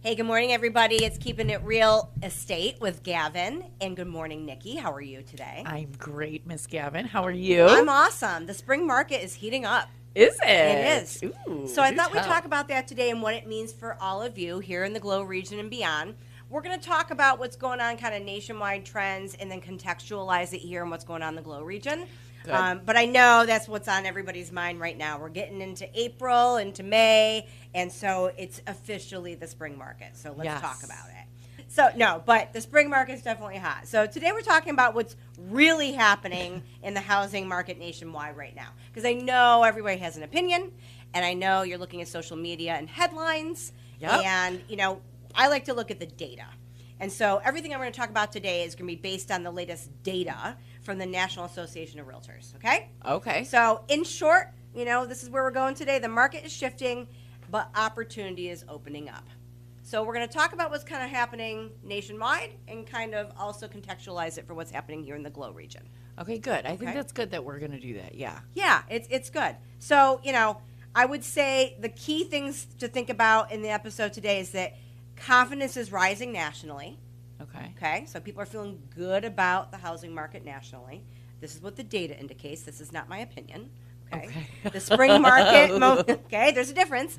Hey, good morning, everybody. It's Keeping It Real Estate with Gavin. And good morning, Nici. How are you today? I'm great, Miss Gavin. How are you? I'm awesome. The spring market is heating up. Is it? It is. Ooh, so I thought we'd talk about that today and what it means for all of you here in the Glow region and beyond. We're going to talk about what's going on, kind of nationwide trends, and then contextualize it here and what's going on in the Glow region. But I know that's what's on everybody's mind right now. We're getting into April, into May, and so it's officially the spring market. So let's talk about it. So, no, but the spring market is definitely hot. So today we're talking about what's really happening in the housing market nationwide right now. Because I know everybody has an opinion, and I know you're looking at social media and headlines. Yep. And, I like to look at the data. And so everything I'm going to talk about today is going to be based on the latest data from the National Association of Realtors, okay? Okay. So in short, this is where we're going today. The market is shifting, but opportunity is opening up. So we're going to talk about what's kind of happening nationwide and kind of also contextualize it for what's happening here in the Glow region. Okay, good. I think that's good that we're going to do that, yeah. Yeah, it's good. So, I would say the key things to think about in the episode today is that confidence is rising nationally. Okay, so people are feeling good about the housing market nationally. This is what the data indicates. This is not my opinion. Okay. The spring market, there's a difference.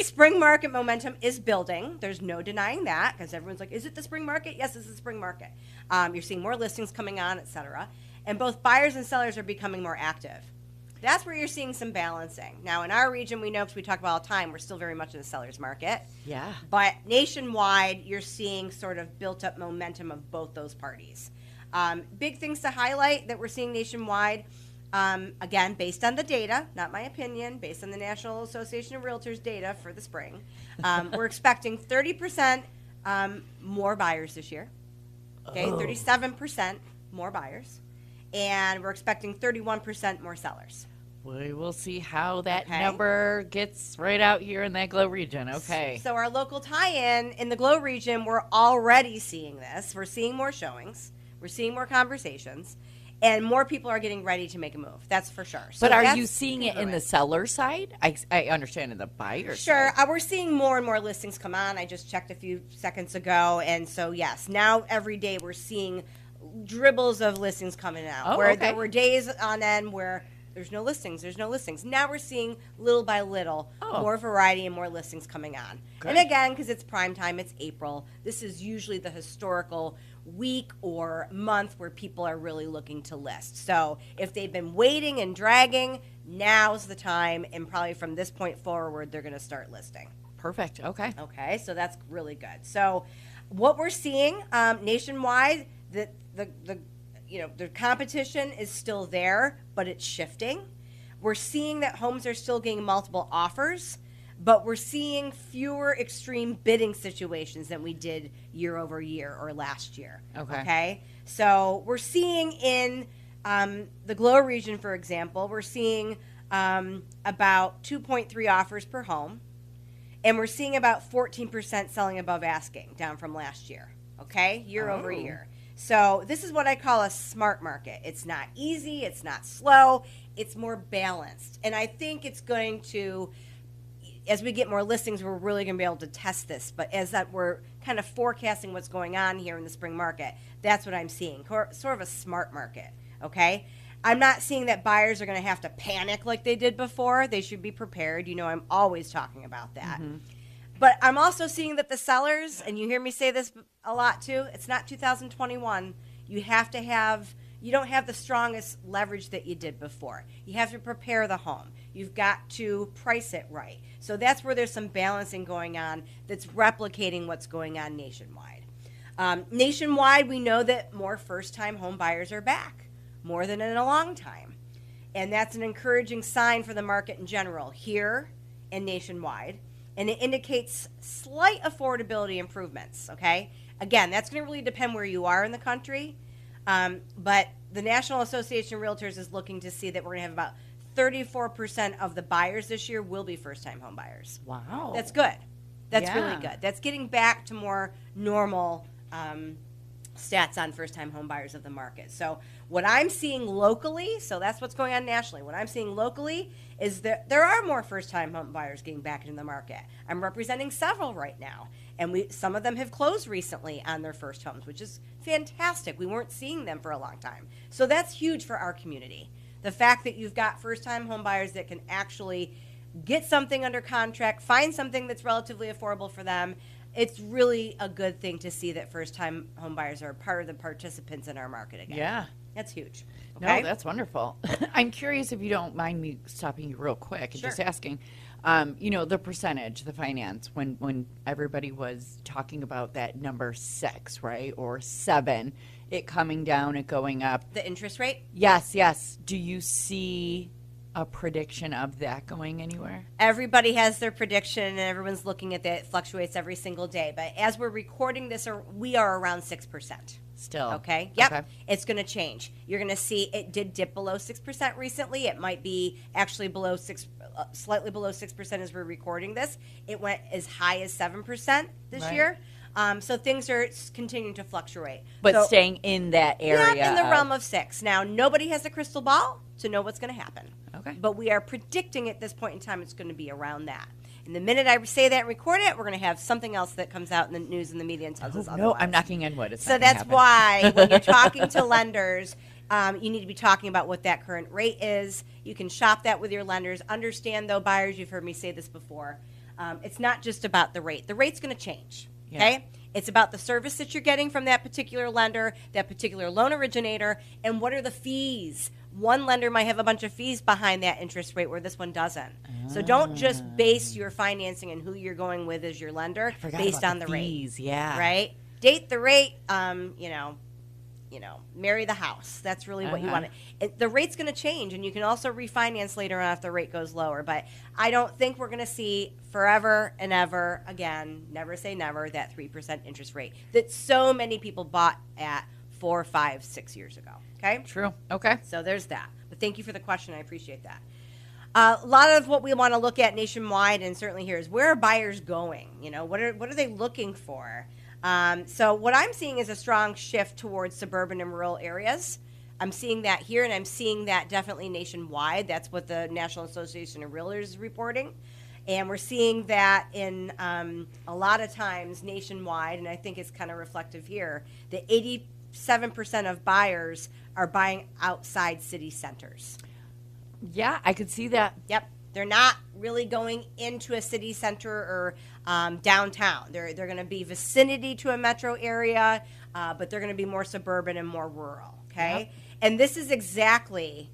Spring market momentum is building. There's no denying that because everyone's like, is it the spring market? Yes, it's the spring market. You're seeing more listings coming on, et cetera. And both buyers and sellers are becoming more active. That's where you're seeing some balancing. Now, in our region, we know because we talk about all the time, we're still very much in the seller's market. Yeah. But nationwide, you're seeing sort of built-up momentum of both those parties. Big things to highlight that we're seeing nationwide, again, based on the data, not my opinion, based on the National Association of Realtors data for the spring. We're expecting 30% more buyers this year. Okay, 37% more buyers. And we're expecting 31% more sellers. We will see how that number gets right out here in that Glow region. Okay. So our local tie-in in the Glow region, we're already seeing this. We're seeing more showings. We're seeing more conversations. And more people are getting ready to make a move. That's for sure. So but are you seeing it in the seller side? I understand in the buyer side. Sure. We're seeing more and more listings come on. I just checked a few seconds ago. And so, yes, now every day we're seeing dribbles of listings coming out. There were days on end where there's no listings. Now we're seeing little by little more variety and more listings coming on. Good. And again, because it's prime time, it's April. This is usually the historical week or month where people are really looking to list. So if they've been waiting and dragging, now's the time. And probably from this point forward, they're going to start listing. Perfect. Okay. Okay. So that's really good. So what we're seeing nationwide, the competition is still there, but it's shifting. We're seeing that homes are still getting multiple offers, but we're seeing fewer extreme bidding situations than we did year over year or last year. Okay? So we're seeing in the Glow region, for example, we're seeing about 2.3 offers per home, and we're seeing about 14% selling above asking, down from last year. Okay? Year over year. So this is what I call a smart market. It's not easy. It's not slow. It's more balanced. And I think it's going to, as we get more listings, we're really going to be able to test this. But as that we're kind of forecasting what's going on here in the spring market, that's what I'm seeing, sort of a smart market, okay? I'm not seeing that buyers are going to have to panic like they did before. They should be prepared. I'm always talking about that. Mm-hmm. But I'm also seeing that the sellers, and you hear me say this a lot too, it's not 2021. You don't have the strongest leverage that you did before. You have to prepare the home. You've got to price it right. So that's where there's some balancing going on that's replicating what's going on nationwide. Nationwide, we know that more first-time home buyers are back, more than in a long time. And that's an encouraging sign for the market in general, here and nationwide. And it indicates slight affordability improvements, okay? Again, that's going to really depend where you are in the country. But the National Association of Realtors is looking to see that we're going to have about 34% of the buyers this year will be first-time home buyers. Wow. That's good. That's really good. That's getting back to more normal stats on first-time home buyers of the market. So what I'm seeing locally, so that's what's going on nationally. What I'm seeing locally is that there are more first-time home buyers getting back into the market. I'm representing several right now, and some of them have closed recently on their first homes, which is fantastic. We weren't seeing them for a long time. So that's huge for our community. The fact that you've got first-time home buyers that can actually get something under contract, find something that's relatively affordable for them, it's really a good thing to see that first-time home buyers are part of the participants in our market again. Yeah. That's huge. Okay? No, that's wonderful. I'm curious if you don't mind me stopping you real quick and Sure. just asking, the percentage, the finance, when everybody was talking about that number 6, right, or 7, it coming down and going up. The interest rate? Yes. Do you see a prediction of that going anywhere? Everybody has their prediction, and everyone's looking at that. It fluctuates every single day. But as we're recording this, we are around 6%. Still. Okay? Yep. Okay. It's going to change. You're going to see it did dip below 6% recently. It might be actually below 6, slightly below 6% as we're recording this. It went as high as 7% this Right. year. So things are continuing to fluctuate. But So, staying in that area. yeah, in the realm of 6. Now, nobody has a crystal ball to know what's going to happen. Okay. But we are predicting at this point in time it's going to be around that. And the minute I say that and record it, we're going to have something else that comes out in the news and the media and tells us otherwise. No, I'm knocking on wood. It's So not gonna that's happen. why when you're talking to lenders, you need to be talking about what that current rate is. You can shop that with your lenders. Understand, though, buyers, you've heard me say this before, it's not just about the rate. The rate's going to change, okay? It's about the service that you're getting from that particular lender, that particular loan originator, and what are the fees. One lender might have a bunch of fees behind that interest rate where this one doesn't. So don't just base your financing and who you're going with as your lender based on the fees, rate. yeah. Right? Date the rate, marry the house. That's really what you want. The rate's going to change, and you can also refinance later on if the rate goes lower. But I don't think we're going to see forever and ever again, never say never, that 3% interest rate that so many people bought at 4, 5, 6 years ago. Okay? True. Okay. So there's that. But thank you for the question. I appreciate that. A lot of what we want to look at nationwide and certainly here is where are buyers going? What are they looking for? So what I'm seeing is a strong shift towards suburban and rural areas. I'm seeing that here, and I'm seeing that definitely nationwide. That's what the National Association of Realtors is reporting. And we're seeing that in a lot of times nationwide, and I think it's kind of reflective here, that 87% of buyers are buying outside city centers. Yeah, I could see that. Yep. They're not really going into a city center or downtown. They're going to be vicinity to a metro area, but they're going to be more suburban and more rural, okay? Yep. And this is exactly,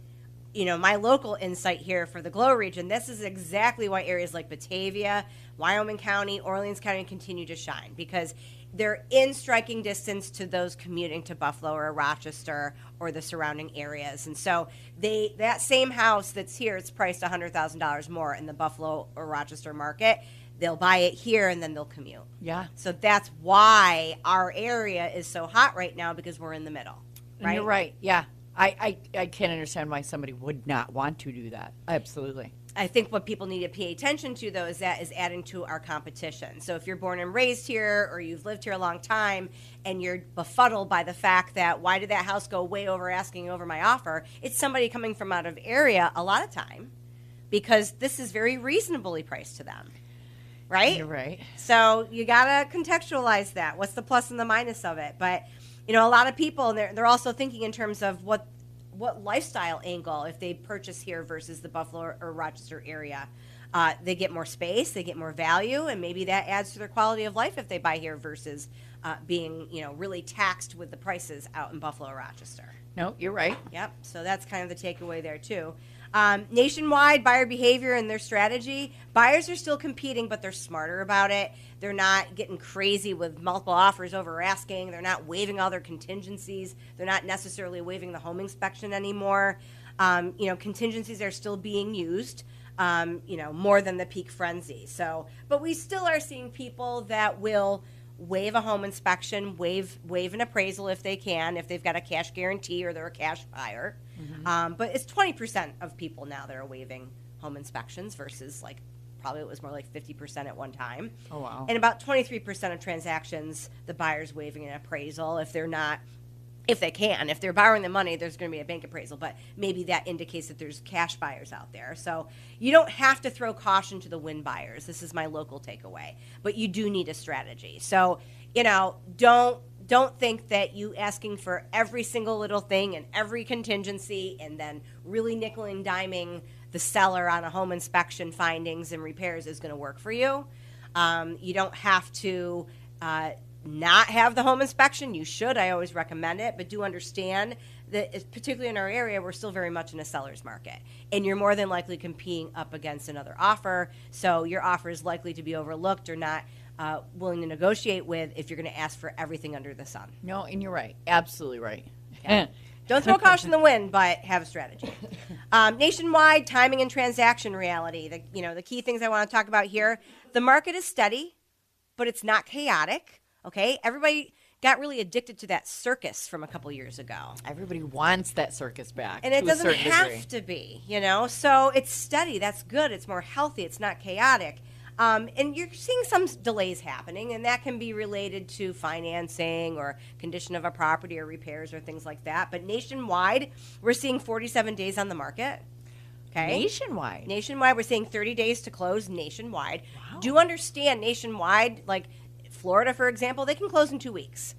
my local insight here for the Glow region. This is exactly why areas like Batavia, Wyoming County, Orleans County continue to shine, because they're in striking distance to those commuting to Buffalo or Rochester or the surrounding areas. And so that same house that's here, it's priced $100,000 more in the Buffalo or Rochester market. They'll buy it here and then they'll commute. Yeah. So that's why our area is so hot right now, because we're in the middle. Right? And you're right. Yeah. I can't understand why somebody would not want to do that. Absolutely. I think what people need to pay attention to, though, is that is adding to our competition. So if you're born and raised here, or you've lived here a long time, and you're befuddled by the fact that why did that house go way over asking over my offer, it's somebody coming from out of area a lot of time, because this is very reasonably priced to them, right? You're right. So you got to contextualize that. What's the plus and the minus of it? But, a lot of people, they're also thinking in terms of what lifestyle angle if they purchase here versus the Buffalo or Rochester area. They get more space, they get more value, and maybe that adds to their quality of life if they buy here versus being, really taxed with the prices out in Buffalo or Rochester. No, you're right. Yep, so that's kind of the takeaway there too. Nationwide, buyer behavior and their strategy. Buyers are still competing, but they're smarter about it. They're not getting crazy with multiple offers over asking. They're not waiving all their contingencies. They're not necessarily waiving the home inspection anymore. Contingencies are still being used, more than the peak frenzy. So, but we still are seeing people that will waive a home inspection, waive an appraisal if they can, if they've got a cash guarantee or they're a cash buyer. Mm-hmm. But it's 20% of people now that are waiving home inspections versus Probably it was more like 50% at one time. Oh, wow. And about 23% of transactions, the buyer's waiving an appraisal if they're not, if they can. If they're borrowing the money, there's going to be a bank appraisal, but maybe that indicates that there's cash buyers out there. So you don't have to throw caution to the wind buyers. This is my local takeaway, but you do need a strategy. So, don't think that you asking for every single little thing and every contingency and then really nickel and diming the seller on a home inspection findings and repairs is going to work for you. You don't have to not have the home inspection. You should. I always recommend it, but do understand that, particularly in our area, we're still very much in a seller's market, and you're more than likely competing up against another offer. So your offer is likely to be overlooked or not willing to negotiate with if you're going to ask for everything under the sun. No, and you're right. Absolutely right. Yeah. Don't throw caution in the wind, but have a strategy. Nationwide timing and transaction reality. The key things I want to talk about here. The market is steady, but it's not chaotic. Okay, everybody got really addicted to that circus from a couple years ago. Everybody wants that circus back. And it to doesn't a certain have degree. to be, so it's steady. That's good. It's more healthy. It's not chaotic. And you're seeing some delays happening, and that can be related to financing or condition of a property or repairs or things like that. But nationwide, we're seeing 47 days on the market. Okay. Nationwide, we're seeing 30 days to close nationwide. Wow. Do understand nationwide, like Florida, for example, they can close in 2 weeks.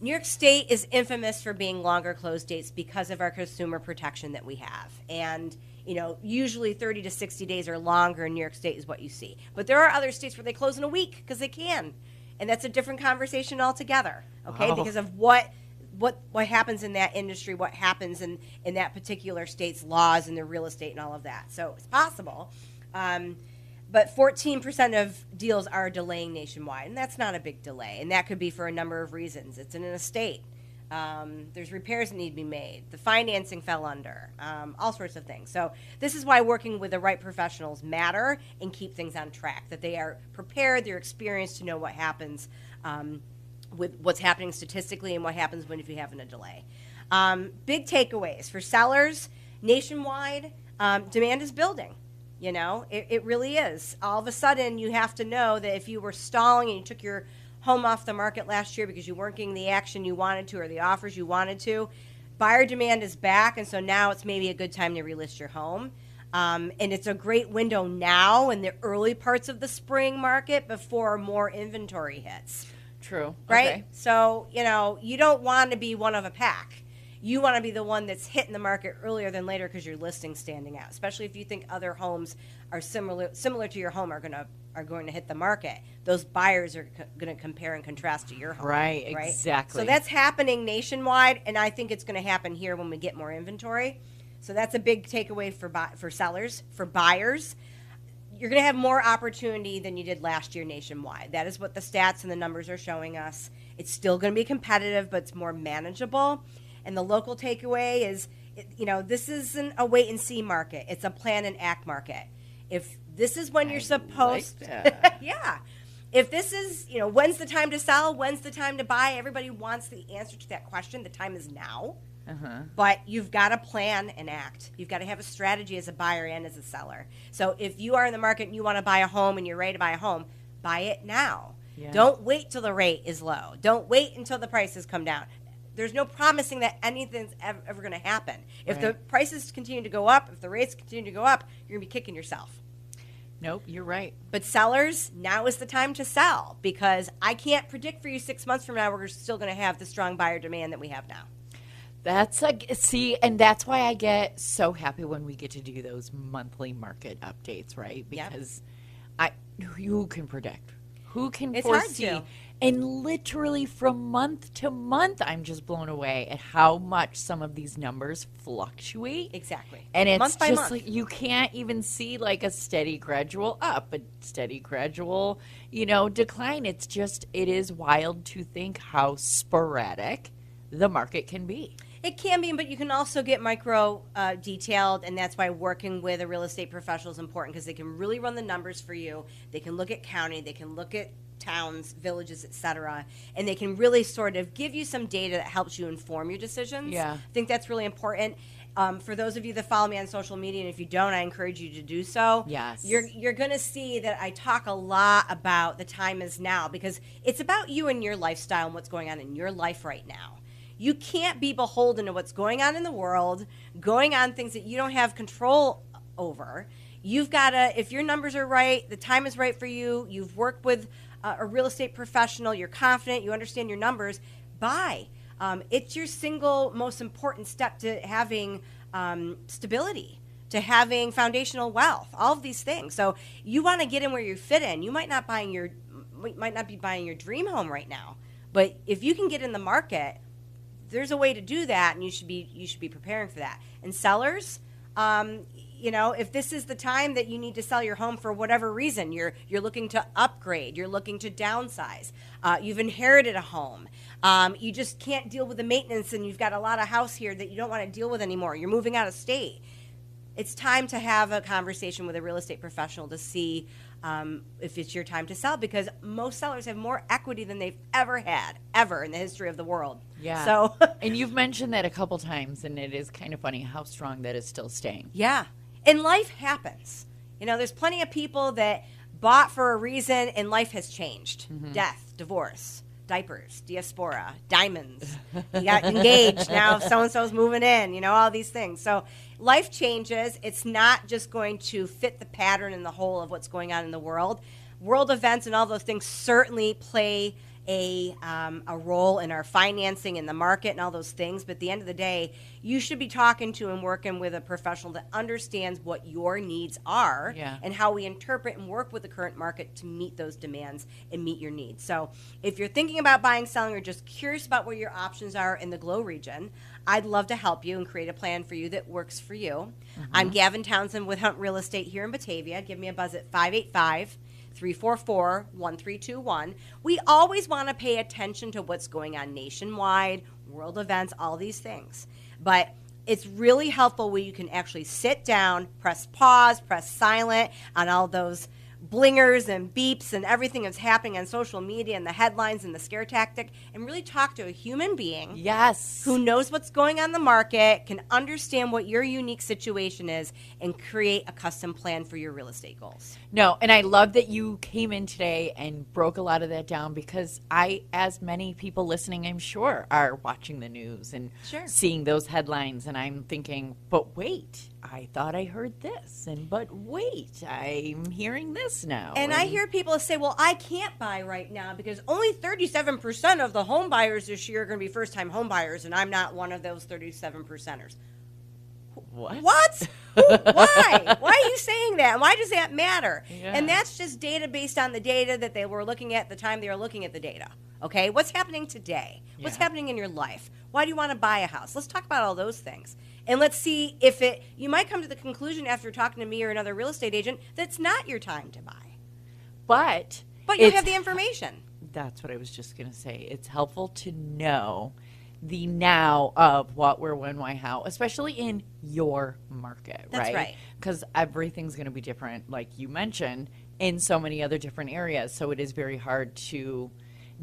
New York State is infamous for being longer close dates because of our consumer protection that we have. And, usually 30 to 60 days or longer in New York State is what you see. But there are other states where they close in a week because they can. And that's a different conversation altogether, okay, Wow. because of what happens in that industry, what happens in that particular state's laws and their real estate and all of that. So it's possible. But 14% of deals are delaying nationwide, and that's not a big delay. And that could be for a number of reasons. It's in an estate. There's repairs that need to be made. The financing fell under, all sorts of things. So this is why working with the right professionals matter and keep things on track, that they are prepared, they're experienced to know what happens with what's happening statistically and what happens if you have a delay. Big takeaways for sellers nationwide, demand is building. It really is. All of a sudden, you have to know that if you were stalling and you took your home off the market last year because you weren't getting the action you wanted to or the offers you wanted to, buyer demand is back, and so now it's maybe a good time to relist your home. And it's a great window now in the early parts of the spring market before more inventory hits. True. Right? Okay. So, you don't want to be one of a pack. You want to be the one that's hitting the market earlier than later because your listing's standing out, especially if you think other homes are similar to your home are going to hit the market. Those buyers are going to compare and contrast to your home. Right, exactly. So that's happening nationwide, and I think it's going to happen here when we get more inventory. So that's a big takeaway for sellers. For buyers, you're going to have more opportunity than you did last year nationwide. That is what the stats and the numbers are showing us. It's still going to be competitive, but it's more manageable. And the local takeaway is, this isn't a wait and see market. It's a plan and act market. If this is when you're supposed that. yeah. If this is, when's the time to sell? When's the time to buy? Everybody wants the answer to that question. The time is now. Uh-huh. But you've got to plan and act. You've got to have a strategy as a buyer and as a seller. So if you are in the market and you want to buy a home and you're ready to buy a home, buy it now. Yeah. Don't wait till the rate is low. Don't wait until the prices come down. There's no promising that anything's ever going to happen. If the prices continue to go up, if the rates continue to go up, you're going to be kicking yourself. Nope, you're right. But sellers, now is the time to sell because I can't predict for you 6 months from now we're still going to have the strong buyer demand that we have now. And that's why I get so happy when we get to do those monthly market updates, right? Because who can predict? Who can foresee? Hard to. And literally from month to month, I'm just blown away at how much some of these numbers fluctuate. Exactly. And it's month by just month. like you can't even see like a steady gradual up, a steady gradual, decline. It is wild to think how sporadic the market can be. It can be, but you can also get micro detailed, and that's why working with a real estate professional is important because they can really run the numbers for you. They can look at county, they can look at towns, villages, etc., and they can really sort of give you some data that helps you inform your decisions. Yeah. I think that's really important. For those of you that follow me on social media, and if you don't, I encourage you to do so. Yes. You're going to see that I talk a lot about the time is now, because it's about you and your lifestyle and what's going on in your life right now. You can't be beholden to what's going on in the world, going on things that you don't have control over. You've got to, if your numbers are right, the time is right for you, you've worked with a real estate professional, you're confident, you understand your numbers, buy. It's your single most important step to having stability, to having foundational wealth, all of these things. So you want to get in where you fit in. You might not be buying your dream home right now, but if you can get in the market, there's a way to do that, and you should be preparing for that. And sellers, if this is the time that you need to sell your home for whatever reason, you're looking to upgrade, you're looking to downsize, you've inherited a home, you just can't deal with the maintenance, and you've got a lot of house here that you don't want to deal with anymore, you're moving out of state. It's time to have a conversation with a real estate professional to see if it's your time to sell, because most sellers have more equity than they've ever had, ever in the history of the world. Yeah. So, and you've mentioned that a couple times, and it is kind of funny how strong that is still staying. Yeah. And life happens. There's plenty of people that bought for a reason, and life has changed. Mm-hmm. Death, divorce, diapers, diaspora, diamonds. You got engaged. Now so-and-so's moving in, all these things. So life changes. It's not just going to fit the pattern and the whole of what's going on in the world. World events and all those things certainly play a role in our financing in the market and all those things. But at the end of the day, you should be talking to and working with a professional that understands what your needs are and how we interpret and work with the current market to meet those demands and meet your needs. So if you're thinking about buying, selling, or just curious about what your options are in the Glow region, I'd love to help you and create a plan for you that works for you. Mm-hmm. I'm Gavin Townsend with Hunt Real Estate here in Batavia. Give me a buzz at 585-344-1321. We always want to pay attention to what's going on nationwide, world events, all these things. But it's really helpful when you can actually sit down, press pause, press silent on all those blingers and beeps and everything that's happening on social media and the headlines and the scare tactic, and really talk to a human being who knows what's going on in the market, can understand what your unique situation is, and create a custom plan for your real estate goals. No, and I love that you came in today and broke a lot of that down, because as many people listening, I'm sure, are watching the news and seeing those headlines, and I'm thinking, but wait, I thought I heard this, but wait, I'm hearing this now. And I hear people say, well, I can't buy right now because only 37% of the home buyers this year are going to be first-time home buyers, and I'm not one of those 37%ers. What? Why? Why are you saying that? Why does that matter? Yeah. And that's just data based on the data that they were looking at the time they were looking at the data. Okay? What's happening today? What's happening in your life? Why do you want to buy a house? Let's talk about all those things. And let's see if you might come to the conclusion after talking to me or another real estate agent that's not your time to buy. But you have the information. That's what I was just going to say. It's helpful to know the now of what, where, when, why, how, especially in your market, right? That's right. Because everything's going to be different, like you mentioned, in so many other different areas. So it is very hard to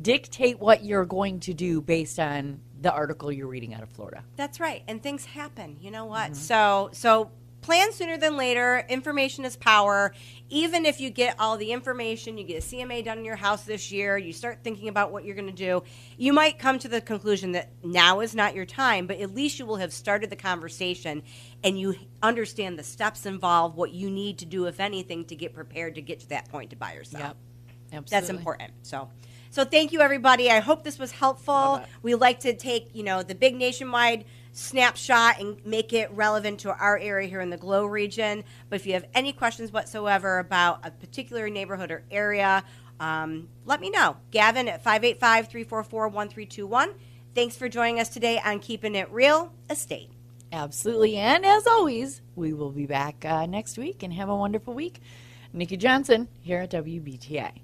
dictate what you're going to do based on the article you're reading out of Florida. That's right. And things happen. You know what? Mm-hmm. So plan sooner than later. Information is power. Even if you get all the information, you get a CMA done in your house this year, you start thinking about what you're going to do, you might come to the conclusion that now is not your time, but at least you will have started the conversation and you understand the steps involved, what you need to do, if anything, to get prepared to get to that point to buy or sell. Yep. Absolutely. That's important. So thank you, everybody. I hope this was helpful. We like to take, the big nationwide snapshot and make it relevant to our area here in the Glow region. But if you have any questions whatsoever about a particular neighborhood or area, let me know. Gavin at 585-344-1321. Thanks for joining us today on Keeping It Real Estate. Absolutely. And as always, we will be back next week, and have a wonderful week. Nikki Johnson here at WBTA.